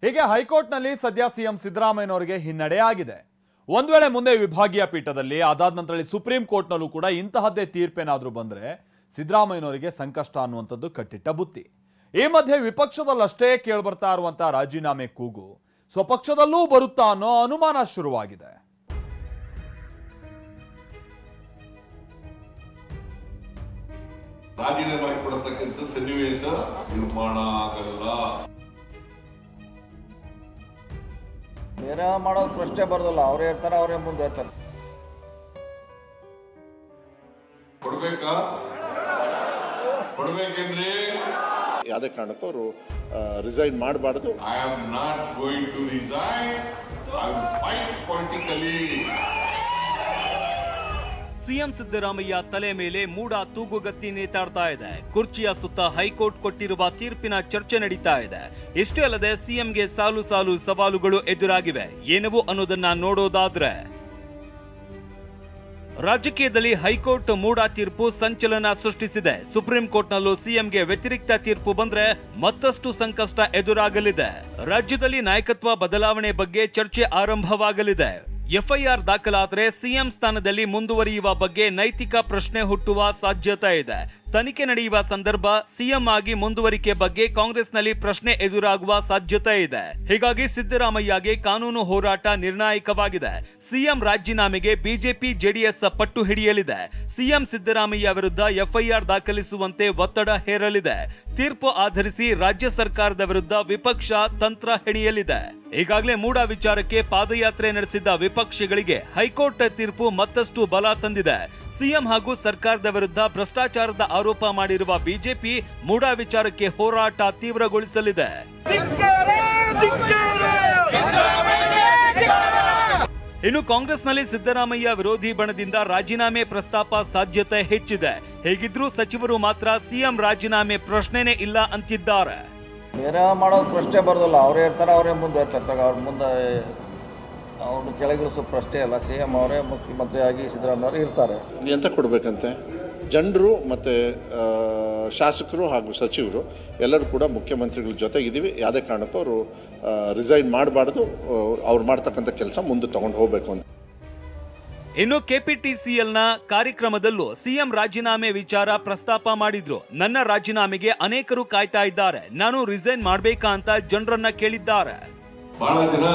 ಹೀಗೆ ಹೈಕೋರ್ಟ್ನಲ್ಲಿ ಸದ್ಯ ಸಿಎಂ ಸಿದ್ದರಾಮಯ್ಯನವರಿಗೆ ಹಿನ್ನಡೆಯಾಗಿದೆ. ಒಂದ್ ವೇಳೆ ಮುಂದೆ ವಿಭಾಗೀಯ ಪೀಠದಲ್ಲಿ ಅದಾದ ನಂತರ ಸುಪ್ರೀಂ ಕೋರ್ಟ್ನಲ್ಲೂ ಕೂಡ ಇಂತಹದ್ದೇ ತೀರ್ಪೇನಾದ್ರೂ ಬಂದ್ರೆ ಸಿದ್ದರಾಮಯ್ಯನವರಿಗೆ ಸಂಕಷ್ಟ ಅನ್ನುವಂಥದ್ದು ಕಟ್ಟಿಟ್ಟ ಬುತ್ತಿ. ಈ ಮಧ್ಯೆ ವಿಪಕ್ಷದಲ್ಲಷ್ಟೇ ಕೇಳ್ಬರ್ತಾ ಇರುವಂತಹ ರಾಜೀನಾಮೆ ಕೂಗು ಸ್ವಪಕ್ಷದಲ್ಲೂ ಬರುತ್ತಾ ಅನ್ನೋ ಅನುಮಾನ ಶುರುವಾಗಿದೆ. ರಾಜೀನಾಮೆ ಕೊಡತಕ್ಕಂಥ ಸನ್ನಿವೇಶ ನಿರ್ಮಾಣ ಆಗಲ್ಲ. ಬೇರೆ ಮಾಡೋದು ಪ್ರಶ್ನೆ ಬರೋದಿಲ್ಲ. ಅವರೇ ಇರ್ತಾರೆ, ಅವರೇ ಮುಂದೆ ಇರ್ತಾರೆ. ಕೊಡ್ಬೇಕಾ? ಕೊಡ್ಬೇಕೇನ್ರಿ? ಯಾವುದೇ ಕಾರಣಕ್ಕೂ ಅವರು ರಿಸೈನ್ ಮಾಡಬಾರ್ದು. I am not going to resign. I will fight politically. CM Siddaramaiah ತಲೆ ಮೇಲೆ ಮೂಡ ತೂಗುಗತ್ತಿ ನೇತಾಡ್ತಾ ಇದೆ. ಕುರ್ಚಿಯ ಸುತ್ತ ಹೈಕೋರ್ಟ್ ಕೊಟ್ಟಿರುವ ತೀರ್ಪಿನ ಚರ್ಚೆ ನಡೀತಾ ಇದೆ. ಇಷ್ಟೇ ಅಲ್ಲದೆ ಸಿಎಂಗೆ ಸಾಲು ಸಾಲು ಸವಾಲುಗಳು ಎದುರಾಗಿವೆ. ಏನವು ಅನ್ನೋದನ್ನ ನೋಡೋದಾದ್ರೆ, ರಾಜಕೀಯದಲ್ಲಿ ಹೈಕೋರ್ಟ್ ಮೂಡ ತೀರ್ಪು ಸಂಚಲನ ಸೃಷ್ಟಿಸಿದೆ. ಸುಪ್ರೀಂ ಕೋರ್ಟ್ನಲ್ಲೂ ಸಿಎಂಗೆ ವ್ಯತಿರಿಕ್ತ ತೀರ್ಪು ಬಂದ್ರೆ ಮತ್ತಷ್ಟು ಸಂಕಷ್ಟ ಎದುರಾಗಲಿದೆ. ರಾಜ್ಯದಲ್ಲಿ ನಾಯಕತ್ವ ಬದಲಾವಣೆ ಬಗ್ಗೆ ಚರ್ಚೆ ಆರಂಭವಾಗಲಿದೆ. ಎಫ್ಐಆರ್ ದಾಖಲಾದರೆ ಸಿಎಂ ಸ್ಥಾನದಲ್ಲಿ ಮುಂದುವರಿಯುವ ಬಗ್ಗೆ ನೈತಿಕ ಪ್ರಶ್ನೆ ಹುಟ್ಟುವ ಸಾಧ್ಯತೆ ಇದೆ. ತನಿಖೆ ನಡೆಯುವ ಸಂದರ್ಭ ಸಿಎಂ ಆಗಿ ಮುಂದುವರಿಕೆ ಬಗ್ಗೆ ಕಾಂಗ್ರೆಸ್ನಲ್ಲಿ ಪ್ರಶ್ನೆ ಎದುರಾಗುವ ಸಾಧ್ಯತೆ ಇದೆ. ಹೀಗಾಗಿ ಸಿದ್ದರಾಮಯ್ಯಗೆ ಕಾನೂನು ಹೋರಾಟ ನಿರ್ಣಾಯಕವಾಗಿದೆ. ಸಿಎಂ ರಾಜೀನಾಮೆಗೆ ಬಿಜೆಪಿ ಜೆಡಿಎಸ್ ಪಟ್ಟು ಹಿಡಿಯಲಿದೆ. ಸಿಎಂ ಸಿದ್ದರಾಮಯ್ಯ ವಿರುದ್ಧ ಎಫ್ಐಆರ್ ದಾಖಲಿಸುವಂತೆ ಒತ್ತಡ ಹೇರಲಿದೆ. ತೀರ್ಪು ಆಧರಿಸಿ ರಾಜ್ಯ ಸರ್ಕಾರದ ವಿರುದ್ಧ ವಿಪಕ್ಷ ತಂತ್ರ ಹೆಣೆಯಲಿದೆ. ಈಗಾಗಲೇ ಮೂಡ ವಿಚಾರಕ್ಕೆ ಪಾದಯಾತ್ರೆ ನಡೆಸಿದ್ದ ವಿಪಕ್ಷಗಳಿಗೆ ಹೈಕೋರ್ಟ್ ತೀರ್ಪು ಮತ್ತಷ್ಟು ಬಲ ತಂದಿದೆ. ಸಿಎಂ ಹಾಗೂ ಸರ್ಕಾರದ ವಿರುದ್ಧ ಭ್ರಷ್ಟಾಚಾರದ ಆರೋಪ ಮಾಡಿರುವ ಬಿಜೆಪಿ ಮೂಡ ವಿಚಾರಕ್ಕೆ ಹೋರಾಟ ತೀವ್ರಗೊಳಿಸಲಿದೆ. ಇನ್ನು ಕಾಂಗ್ರೆಸ್ನಲ್ಲಿ ಸಿದ್ದರಾಮಯ್ಯ ವಿರೋಧಿ ಬಣದಿಂದ ರಾಜೀನಾಮೆ ಪ್ರಸ್ತಾಪ ಸಾಧ್ಯತೆ ಹೆಚ್ಚಿದೆ. ಹೇಗಿದ್ರೂ ಸಚಿವರು ಮಾತ್ರ ಸಿಎಂ ರಾಜೀನಾಮೆ ಪ್ರಶ್ನೆನೇ ಇಲ್ಲ ಅಂತಿದ್ದಾರೆ. ಬೇರೆ ಮಾಡೋದು ಪ್ರಶ್ನೆ ಬರೋದಿಲ್ಲ. ಅವರೇ ಇರ್ತಾರೆ, ಅವರೇ ಮುಂದೆ ಇರ್ತಾರೆ. ಅವ್ರ ಮುಂದೆ ಅವ್ರನ್ನ ಕೆಳಗಿಳಿಸೋ ಪ್ರಶ್ನೆ ಇಲ್ಲ. ಸಿಎಂ ಅವರೇ ಮುಖ್ಯಮಂತ್ರಿಯಾಗಿ ಸಿದ್ದರಾಮಯ್ಯ ಇರ್ತಾರೆ. ಎಂತ ಕೊಡಬೇಕಂತೆ ಜನರು ಮತ್ತು ಶಾಸಕರು ಹಾಗೂ ಸಚಿವರು ಎಲ್ಲರೂ ಕೂಡ ಮುಖ್ಯಮಂತ್ರಿಗಳ ಜೊತೆಗಿದ್ದೀವಿ. ಯಾವುದೇ ಕಾರಣಕ್ಕೂ ಅವರು ರಿಸೈನ್ ಮಾಡಬಾರ್ದು. ಅವ್ರು ಮಾಡ್ತಕ್ಕಂಥ ಕೆಲಸ ಮುಂದೆ ತಗೊಂಡು ಹೋಗಬೇಕು ಅಂತ. ಇನ್ನು ಕೆಪಿಟಿಸಿಎಲ್ನ ಕಾರ್ಯಕ್ರಮದಲ್ಲೂ ಸಿಎಂ ರಾಜೀನಾಮೆ ವಿಚಾರ ಪ್ರಸ್ತಾಪ ಮಾಡಿದ್ರು. ನನ್ನ ರಾಜೀನಾಮೆಗೆ ಅನೇಕರು ಕಾಯ್ತಾ ಇದ್ದಾರೆ, ನಾನು ರಿಸೈನ್ ಮಾಡಬೇಕಾ ಅಂತ ಜನರನ್ನ ಕೇಳಿದ್ದಾರೆ. ಬಹಳ ಜನ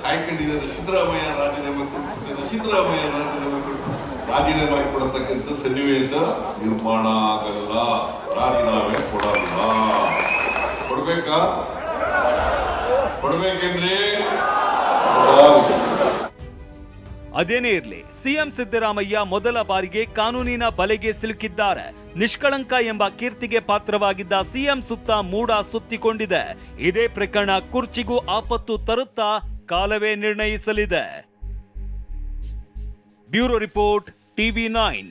ಕಾಯ್ಕೊಂಡಿದ್ದಾರೆ. ಸಿದ್ದರಾಮಯ್ಯ ರಾಜೀನಾಮೆ ಕೊಡ್ತಾರೆ, ಸಿದ್ದರಾಮಯ್ಯ ರಾಜೀನಾಮೆ ಕೊಡ್ತಾರೆ. ರಾಜೀನಾಮೆ ಕೊಡತಕ್ಕಂಥ ಸನ್ನಿವೇಶ ನಿರ್ಮಾಣ ಆಗಲ್ಲ. ರಾಜೀನಾಮೆ ಕೊಡಲ್ಲ. ಕೊಡ್ಬೇಕಾ? ಕೊಡ್ಬೇಕೇನ್ರಿ? ಅದೇನೇ ಇರಲಿ, ಸಿಎಂ ಸಿದ್ದರಾಮಯ್ಯ ಮೊದಲ ಬಾರಿಗೆ ಕಾನೂನಿನ ಬಲೆಗೆ ಸಿಲುಕಿದ್ದಾರೆ. ನಿಷ್ಕಳಂಕ ಎಂಬ ಕೀರ್ತಿಗೆ ಪಾತ್ರವಾಗಿದ್ದ ಸಿಎಂ ಸುತ್ತ ಮೂಡ ಸುತ್ತಿಕೊಂಡಿದೆ. ಇದೇ ಪ್ರಕರಣ ಕುರ್ಚಿಗೂ ಆಪತ್ತು ತರುತ್ತಾ ಕಾಲವೇ ನಿರ್ಣಯಿಸಲಿದೆ. Bureau report, TV9.